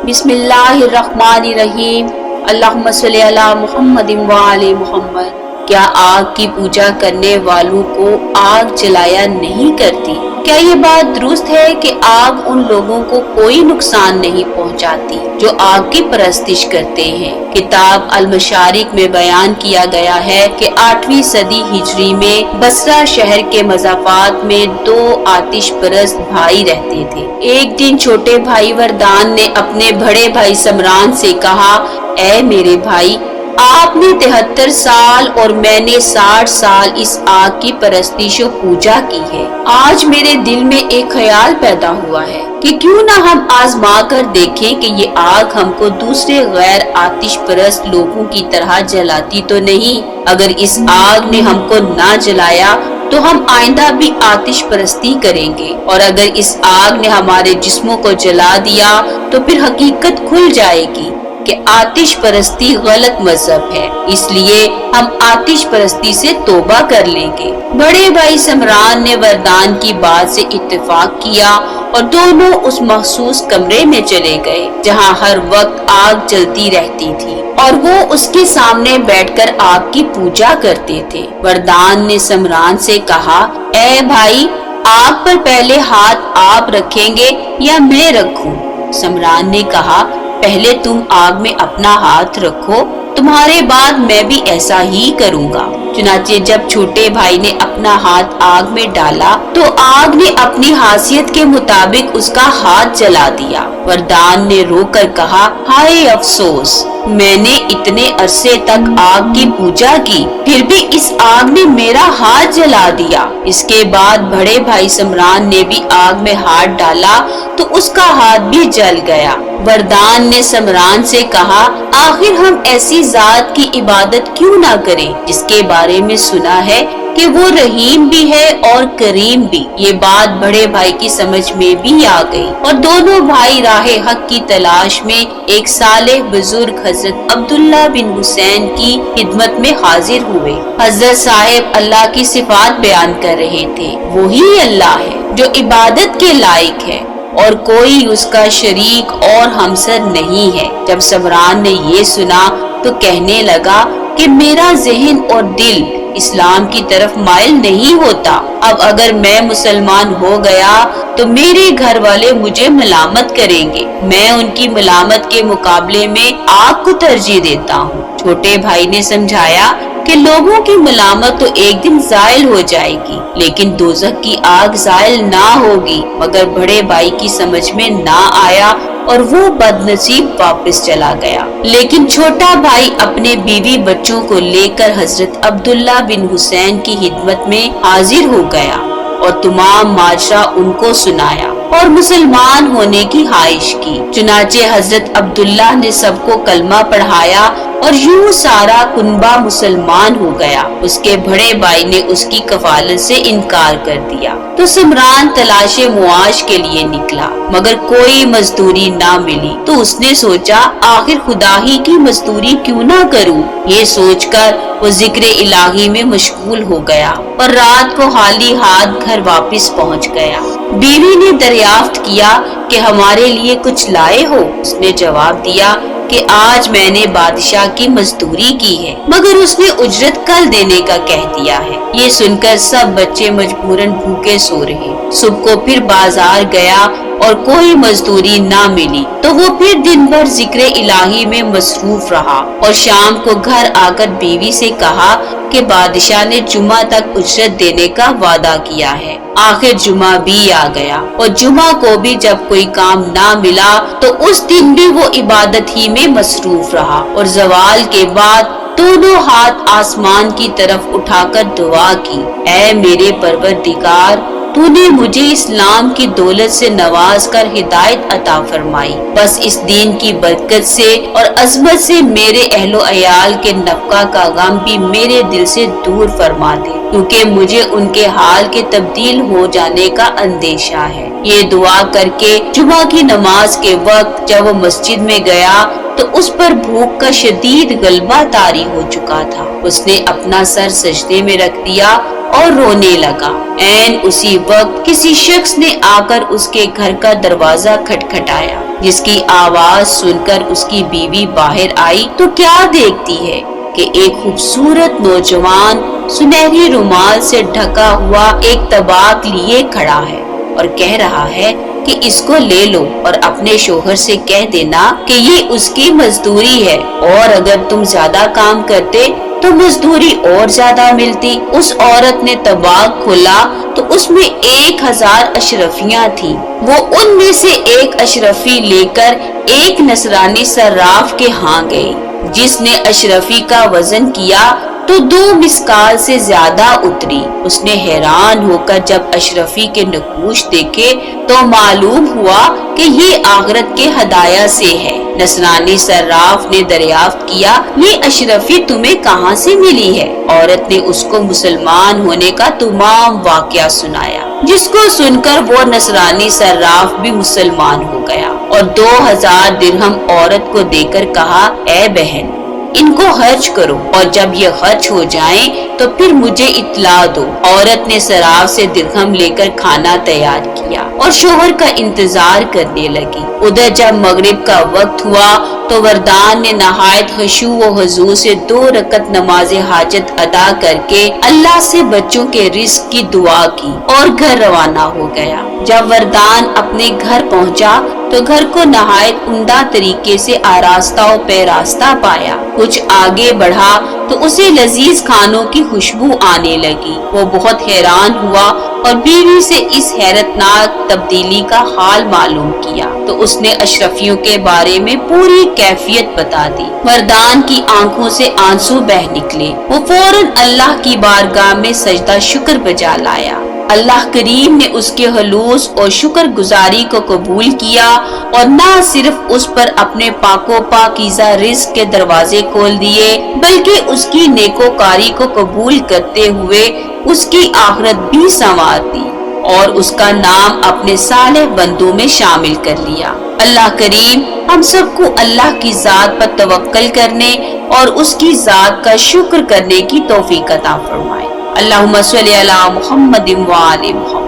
बिस्मिल्लाहिर्रहमानिर्रहीम। अल्लाहुम्मा सल्ली अला मुहम्मद व आले मुहम्मद। क्या आग की पूजा करने वालों को आग जलाया नहीं करती? क्या ये बात दुरुस्त है कि आग उन लोगों को कोई नुकसान नहीं पहुंचाती जो आग की परस्तिश करते हैं? किताब अल-मशारिक में बयान किया गया है कि 8वीं सदी हिजरी में बसरा शहर के मज़ाफात में 2 आतिश परस्त भाई रहते थे। एक दिन छोटे भाई वरदान ने अपने बड़े भाई समरान से कहा, ऐ मेरे भाई, आपने 73 साल और मैंने 60 साल इस आग की परस्तिश और पूजा की है। आज मेरे दिल में एक ख्याल पैदा हुआ है कि क्यों ना हम आजमा कर देखें कि ये आग हमको दूसरे गैर आतिश परस्त लोगों की तरह जलाती तो नहीं। अगर इस आग ने हमको ना जलाया तो हम आइंदा भी आतिश परस्ती करेंगे, और अगर इस आग ने हमारे जिस्मों को जला दिया तो फिर हकीकत खुल जाएगी कि आतिश परस्ती गलत मजहब है। इसलिए हम आतिश परस्ती से तौबा कर लेंगे। बड़े भाई समरान ने वरदान की बात से इत्तेफाक किया और दोनों उस मखसूस कमरे में चले गए जहां हर वक्त आग जलती रहती थी और वो उसके सामने बैठकर आग की पूजा करते थे। वरदान ने समरान से कहा, ऐ भाई, आग पर पहले हाथ आप रखेंगे या मैं रखूं? समरान ने कहा, पहले तुम आग में अपना हाथ रखो, तुम्हारे बाद मैं भी ऐसा ही करूंगा। चुनाचे जब छोटे भाई ने अपना हाथ आग में डाला तो आग ने अपनी हासियत के मुताबिक उसका हाथ जला दिया। वरदान ने रोकर कहा, हाय अफसोस, मैंने इतने अरसे तक आग की पूजा की, फिर भी इस आग ने मेरा हाथ जला दिया। इसके बाद बड़े भाई समरान ने भी आग में हाथ डाला तो उसका हाथ भी जल गया। वरदान ने समरान से कहा, आखिर हम ऐसी जात की इबादत क्यों ना करें जिसके बारे में सुना है कि वो रहीम भी है और करीम भी। ये बात बड़े भाई की समझ में भी आ गई और दोनों भाई राहे हक की तलाश में एक सालेह बुजुर्ग हजरत अब्दुल्ला बिन हुसैन की खिदमत में हाजिर हुए। हजरत साहिब अल्लाह की सिफात बयान कर रहे थे। वही अल्लाह है जो इबादत के लायक है और कोई उसका शरीक और हमसर नहीं है। जब समरान ने ये सुना तो कहने लगा कि मेरा ज़हन और दिल इस्लाम की तरफ माइल नहीं होता। अब अगर मैं मुसलमान हो गया तो मेरे घर वाले मुझे मलामत करेंगे। मैं उनकी मलामत के मुकाबले में आग को तरजीह देता हूँ। छोटे भाई ने समझाया कि लोगों की मलामत तो एक दिन जायल हो जाएगी, लेकिन दोज़ख की आग जायल ना होगी। मगर बड़े भाई की समझ में ना आया और वो बदनसीब वापस चला गया। लेकिन छोटा भाई अपने बीवी बच्चों को लेकर हजरत अब्दुल्ला बिन हुसैन की खिदमत में हाजिर हो गया और तमाम माजरा उनको सुनाया और मुसलमान होने की ख्वाहिश की। चुनाचे हजरत अब्दुल्ला ने सबको कलमा पढ़ाया और यूं सारा कुनबा मुसलमान हो गया। उसके बड़े भाई ने उसकी कफालत से इनकार कर दिया तो समरान तलाशे मुआश के लिए निकला, मगर कोई मजदूरी ना मिली। तो उसने सोचा, आखिर खुदा ही की मजदूरी क्यों ना करूं। ये सोचकर वो जिक्र इलाही में मशगूल हो गया और रात को खाली हाथ घर वापस पहुंच गया। बीवी ने दरियाफ्त किया कि हमारे लिए कुछ लाए हो? उसने जवाब दिया कि आज मैंने बादशाह की मजदूरी की है, मगर उसने उजरत कल देने का कह दिया है। ये सुनकर सब बच्चे मजबूरन भूखे सो रहे। सुबह को फिर बाजार गया और कोई मजदूरी ना मिली तो वो फिर दिन भर जिक्र इलाही में मसरूफ रहा और शाम को घर आकर बीवी से कहा कि बादशाह ने जुमा तक उजरत देने का वादा किया है। आखिर जुमा भी आ गया और जुमा को भी जब कोई काम ना मिला तो उस दिन भी वो इबादत ही में मसरूफ रहा और जवाल के बाद दोनों हाथ आसमान की तरफ उठाकर दुआ की, ऐ मेरे परवरदिगार, तूने मुझे इस्लाम की दौलत से नवाज कर हिदायत अता फरमाई। बस इस दीन की बरकत से और अजमत से मेरे अहलो अयाल के नफका का गम भी मेरे दिल से दूर फरमा दे, क्योंकि मुझे उनके हाल के तब्दील हो जाने का अंदेशा है। ये दुआ करके जुमा की नमाज के वक्त जब वो मस्जिद में गया तो उस पर भूख का शदीद गलबा तारी हो चुका था। उसने अपना सर सजदे में रख दिया और रोने लगा। ऐन उसी वक्त किसी शख्स ने आकर उसके घर का दरवाजा खटखटाया। جس کی آواز سن کر اس کی بیوی باہر آئی تو کیا دیکھتی ہے کہ ایک خوبصورت نوجوان سنہری رومال سے ڈھکا ہوا ایک طباق لیے کھڑا ہے اور کہہ رہا ہے کہ اس کو لے لو اور اپنے شوہر سے کہہ دینا کہ یہ اس کی مزدوری ہے، اور اگر تم زیادہ کام کرتے تو مزدوری اور زیادہ ملتی۔ اس عورت نے طباق کھولا تو اس میں 1000 اشرفیاں تھیں۔ وہ ان میں سے ایک اشرفی لے کر ایک نصرانی صراف کے ہاں گئی، جس نے اشرفی کا وزن کیا تو 2 مسکال سے زیادہ اتری۔ اس نے حیران ہو کر جب اشرفی کے نقوش دیکھے تو معلوم ہوا کہ یہ آخرت کے ہدایہ سے ہے۔ نصرانی صراف نے دریافت کیا، یہ اشرفی تمہیں کہاں سے ملی ہے؟ عورت نے اس کو مسلمان ہونے کا تمام واقعہ سنایا، جس کو سن کر وہ نصرانی صراف بھی مسلمان ہو گیا اور 2000 درہم عورت کو دے کر کہا، اے بہن ان کو خرچ کرو اور جب یہ خرچ ہو جائیں تو پھر مجھے اطلاع دو۔ عورت نے صراف سے درہم لے کر کھانا تیار کیا اور شوہر کا انتظار کرنے لگی۔ ادھر جب مغرب کا وقت ہوا تو وردان نے نہایت خشوع و خضوع سے 2 رکعت نماز حاجت ادا کر کے اللہ سے بچوں کے رزق کی دعا کی اور گھر روانہ ہو گیا۔ جب وردان اپنے گھر پہنچا تو گھر کو نہایت عمدہ طریقے سے آراستہ و پیراستہ پایا۔ کچھ آگے بڑھا تو اسے لذیذ کھانوں کی خوشبو آنے لگی۔ وہ بہت حیران ہوا اور بیوی سے اس حیرت ناک تبدیلی کا حال معلوم کیا تو اس نے اشرفیوں کے بارے میں پوری کیفیت بتا دی۔ وردان کی آنکھوں سے آنسو بہہ نکلے۔ وہ فوراً اللہ کی بارگاہ میں سجدہ شکر بجا لایا۔ اللہ کریم نے اس کے خلوص اور شکر گزاری کو قبول کیا اور نہ صرف اس پر اپنے پاک و پاکیزہ رزق کے دروازے کھول دیے بلکہ اس کی نیکوکاری کو قبول کرتے ہوئے اس کی آخرت بھی سنوار دی اور اس کا نام اپنے صالح بندوں میں شامل کر لیا۔ اللہ کریم ہم سب کو اللہ کی ذات پر توکل کرنے اور اس کی ذات کا شکر کرنے کی توفیق عطا فرمائے۔ اللہم صلی علی محمد و آل محمد۔